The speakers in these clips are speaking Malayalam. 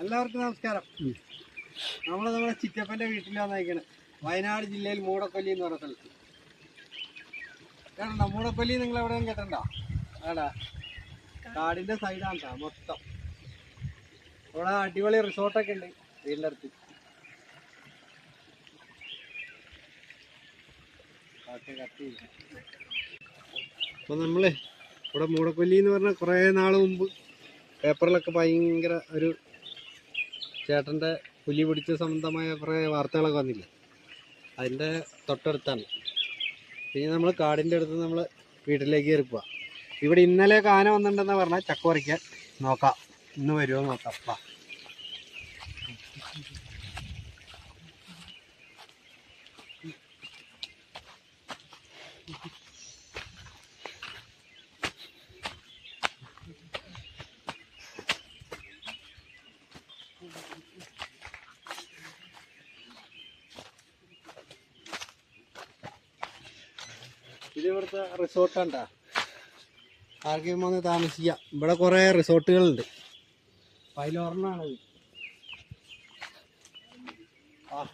എല്ലാവർക്കും നമസ്കാരം. നമ്മുടെ ചിറ്റപ്പന്റെ വീട്ടിലാണ് നയിക്കണത്. വയനാട് ജില്ലയിൽ മൂടക്കൊല്ലി എന്ന് പറഞ്ഞ സ്ഥലത്ത് കേട്ടോ. മൂടക്കൊല്ലി നിങ്ങൾ എവിടെയും കേട്ടണ്ടോ? ആടാ കാടിന്റെ സൈഡാണ് മൊത്തം. ഇവിടെ അടിപൊളി റിസോർട്ടൊക്കെ ഉണ്ട് വീടിൻ്റെ അടുത്ത്. അപ്പൊ നമ്മള് ഇവിടെ മൂടക്കൊല്ലി എന്ന് പറഞ്ഞാൽ കുറേ നാൾ മുമ്പ് പേപ്പറിലൊക്കെ ഭയങ്കര ഒരു ചേട്ടൻ്റെ പുലി പിടിച്ച സംബന്ധമായ കുറേ വാർത്തകളൊക്കെ വന്നില്ലേ, അതിൻ്റെ തൊട്ടടുത്താണ്. പിന്നെ നമ്മൾ കാടിൻ്റെ അടുത്ത് നമ്മൾ വീട്ടിലേക്ക് കയറി പോവാം. ഇവിടെ ഇന്നലെ ആന വന്നിട്ടുണ്ടെന്ന് പറഞ്ഞാൽ ചക്ക പറിക്കാൻ നോക്കാം. ഇന്ന് വരുമോ നോക്കാം. വാ. ഇത് ഇവിടുത്തെ റിസോർട്ടാണ്ടാ. ആർക്കും വന്ന് താമസിക്കാം. ഇവിടെ കുറേ റിസോർട്ടുകളുണ്ട്. അതിലൊരെണ്ണാണത്. ആ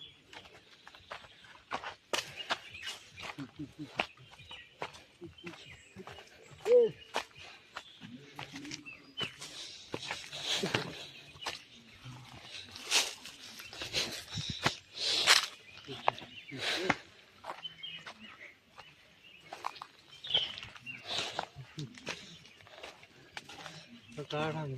കാടാണ്.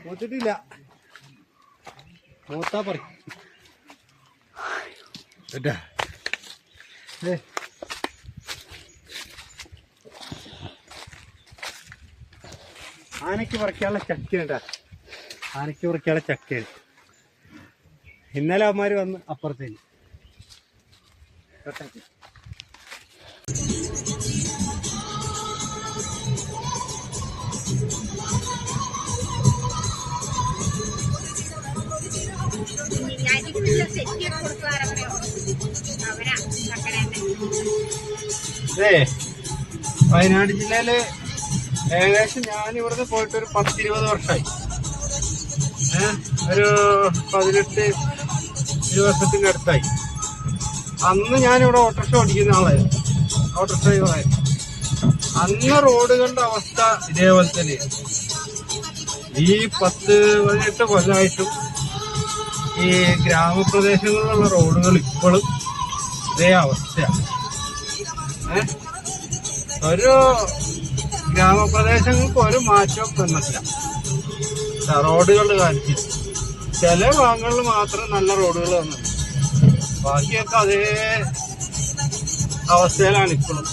മൂത്തിട്ടില്ല, മൂത്താ പറ. ആനയ്ക്ക് പറിക്കാനുള്ള ചക്കയുണ്ടാ. ആനയ്ക്ക് പറിക്കാനുള്ള ചക്കയാണ്. ഇന്നലെ അവന്മാർ വന്ന് അപ്പുറത്തേക്ക് തൊട്ടേക്ക്. വയനാട് ജില്ലയില് ഏകദേശം ഞാൻ ഇവിടുന്ന് പോയിട്ട് ഒരു 10-20 വർഷമായി. ഒരു 18-20 വർഷത്തിൻ്റെ അടുത്തായി. അന്ന് ഞാനിവിടെ ഓട്ടോറിക്ഷ ഓടിക്കുന്ന ആളായിരുന്നു, ഓട്ടോ ഡ്രൈവറായിരുന്നു. അന്ന് റോഡുകളുടെ അവസ്ഥ ഇതേപോലെ തന്നെയാണ്. ഈ 10-18 കൊല്ലമായിട്ടും ഈ ഗ്രാമപ്രദേശങ്ങളിലുള്ള റോഡുകൾ ഇപ്പോഴും ഇതേ അവസ്ഥയാണ്. ഒരു ഗ്രാമപ്രദേശങ്ങൾക്ക് ഒരു മാറ്റവും വന്നിട്ടില്ല റോഡുകളുടെ കാര്യത്തിൽ. ചില ഭാഗങ്ങളിൽ മാത്രം നല്ല റോഡുകൾ വന്നിട്ടുണ്ട്. ബാക്കിയൊക്കെ അതേ അവസ്ഥയിലാണ് ഇപ്പോഴും.